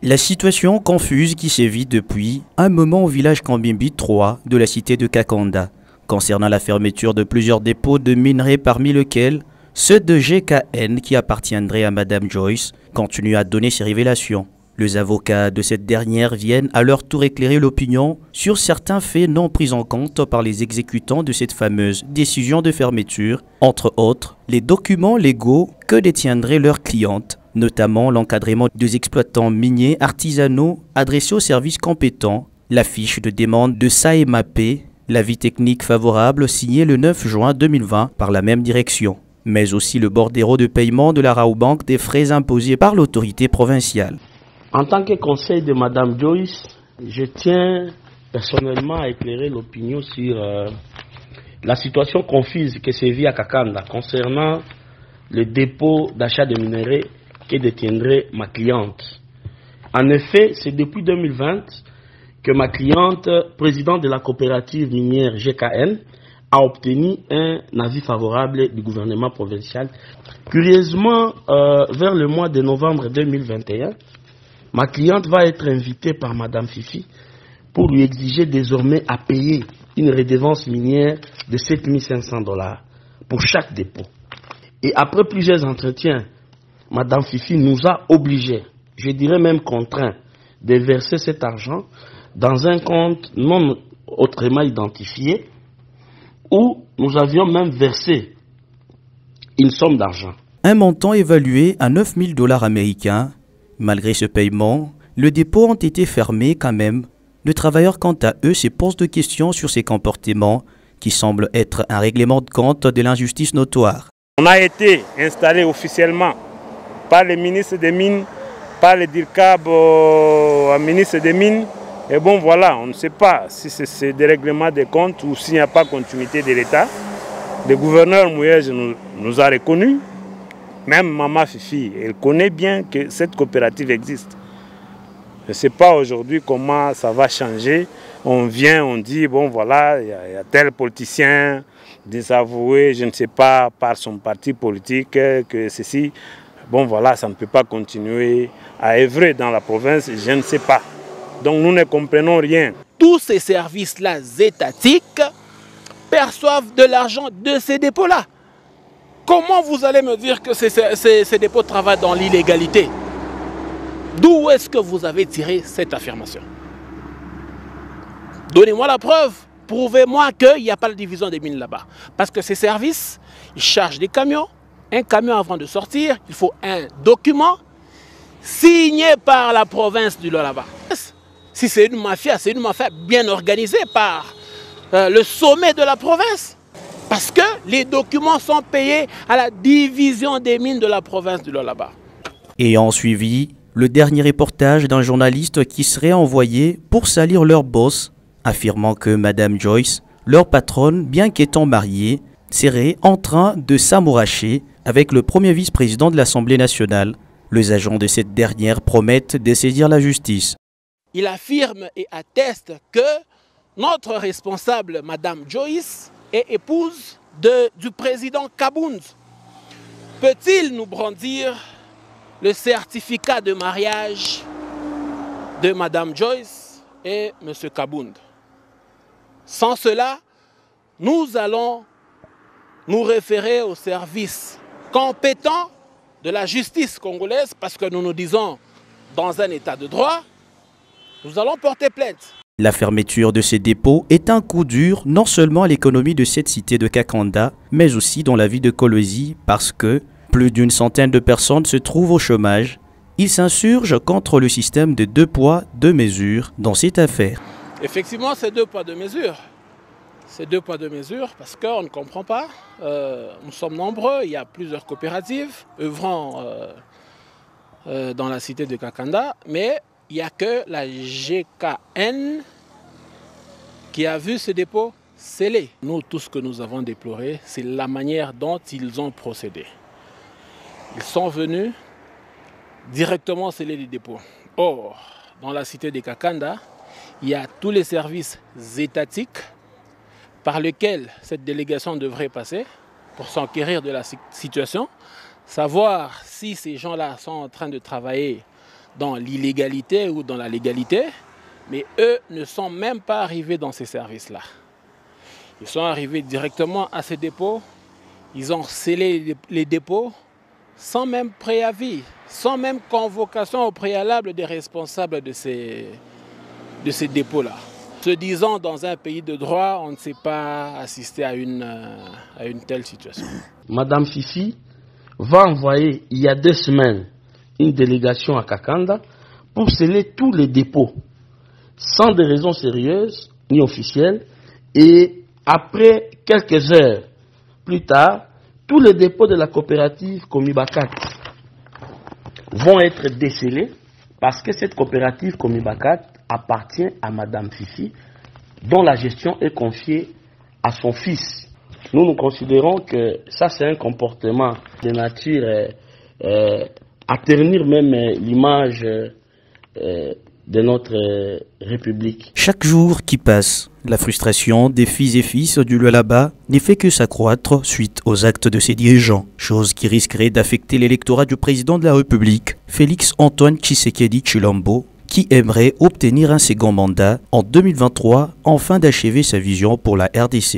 La situation confuse qui sévit depuis un moment au village Kambimbi 3 de la cité de Kakanda, concernant la fermeture de plusieurs dépôts de minerais parmi lesquels ceux de GKN qui appartiendraient à Madame Joyce continuent à donner ces révélations. Les avocats de cette dernière viennent à leur tour éclairer l'opinion sur certains faits non pris en compte par les exécutants de cette fameuse décision de fermeture, entre autres les documents légaux que détiendraient leurs clientes, notamment l'encadrement des exploitants miniers artisanaux adressés aux services compétents, la fiche de demande de SAEMAP, l'avis technique favorable signé le 9 juin 2020 par la même direction, mais aussi le bordereau de paiement de la Rabobank des frais imposés par l'autorité provinciale. En tant que conseil de Madame Joyce, je tiens personnellement à éclairer l'opinion sur la situation confuse que sévit à Kakanda concernant le dépôt d'achat de minerais que détiendrait ma cliente. En effet, c'est depuis 2020 que ma cliente, présidente de la coopérative minière GKN, a obtenu un avis favorable du gouvernement provincial. Curieusement, vers le mois de novembre 2021, ma cliente va être invitée par Madame Fifi pour lui exiger désormais à payer une redevance minière de 7 500 $ pour chaque dépôt. Et après plusieurs entretiens, Madame Fifi nous a obligés, je dirais même contraints, de verser cet argent dans un compte non autrement identifié où nous avions même versé une somme d'argent. Un montant évalué à 9 000 $ américains. Malgré ce paiement, le dépôt ont été fermés quand même. Le travailleur, quant à eux, se pose de questions sur ces comportements qui semblent être un règlement de compte de l'injustice notoire. On a été installé officiellement par le ministre des Mines, par le DIRCAB ministre des Mines. Et bon voilà, on ne sait pas si c'est des règlements de compte ou s'il n'y a pas continuité de l'État. Le gouverneur Mouyej nous a reconnus. Même Maman Fifi, elle connaît bien que cette coopérative existe. Je ne sais pas aujourd'hui comment ça va changer. On vient, on dit, bon voilà, il y a tel politicien désavoué, je ne sais pas, par son parti politique, que ceci, bon voilà, ça ne peut pas continuer à œuvrer dans la province, je ne sais pas. Donc nous ne comprenons rien. Tous ces services-là étatiques perçoivent de l'argent de ces dépôts-là. Comment vous allez me dire que ces dépôts travaillent dans l'illégalité? D'où est-ce que vous avez tiré cette affirmation? Donnez-moi la preuve. Prouvez-moi qu'il n'y a pas de division des mines là-bas. Parce que ces services, ils chargent des camions. Un camion avant de sortir, il faut un document signé par la province du Lualaba. Si c'est une mafia bien organisée par le sommet de la province. Parce que les documents sont payés à la division des mines de la province du Lualaba. Ayant suivi le dernier reportage d'un journaliste qui serait envoyé pour salir leur boss, affirmant que Madame Joyce, leur patronne, bien qu'étant mariée, serait en train de s'amouracher avec le premier vice-président de l'Assemblée nationale. Les agents de cette dernière promettent de saisir la justice. Il affirme et atteste que notre responsable, Madame Joyce, est épouse du président Kabound. Peut-il nous brandir le certificat de mariage de Madame Joyce et Monsieur Kabound? Sans cela, nous allons nous référer au service compétent de la justice congolaise parce que nous nous disons dans un état de droit, nous allons porter plainte. La fermeture de ces dépôts est un coup dur non seulement à l'économie de cette cité de Kakanda, mais aussi dans la vie de Kolwezi parce que plus d'une centaine de personnes se trouvent au chômage. Ils s'insurgent contre le système de 2 poids, 2 mesures dans cette affaire. Effectivement, c'est 2 poids, 2 mesures. C'est 2 poids, 2 mesures parce qu'on ne comprend pas. Nous sommes nombreux, il y a plusieurs coopératives œuvrant dans la cité de Kakanda, mais il n'y a que la GKN qui a vu ce dépôt scellé. Nous, tout ce que nous avons déploré, c'est la manière dont ils ont procédé. Ils sont venus directement sceller les dépôts. Or, dans la cité de Kakanda, il y a tous les services étatiques par lesquels cette délégation devrait passer pour s'enquérir de la situation, savoir si ces gens-là sont en train de travailler dans l'illégalité ou dans la légalité, mais eux ne sont même pas arrivés dans ces services-là. Ils sont arrivés directement à ces dépôts, ils ont scellé les dépôts sans même préavis, sans même convocation au préalable des responsables de ces dépôts-là. Se disant dans un pays de droit, on ne sait pas assister à une telle situation. Madame Fifi va envoyer, il y a 2 semaines, une délégation à Kakanda pour sceller tous les dépôts, sans des raisons sérieuses ni officielles. Et après quelques heures plus tard, tous les dépôts de la coopérative Komibakat vont être décelés parce que cette coopérative Komibakat appartient à Madame Fifi, dont la gestion est confiée à son fils. Nous considérons que ça, c'est un comportement de nature à ternir même l'image de notre République. Chaque jour qui passe, la frustration des filles et fils du Lualaba ne fait que s'accroître suite aux actes de ses dirigeants, chose qui risquerait d'affecter l'électorat du président de la République, Félix Antoine Tshisekedi Tshilombo, qui aimerait obtenir un second mandat en 2023 afin d'achever sa vision pour la RDC.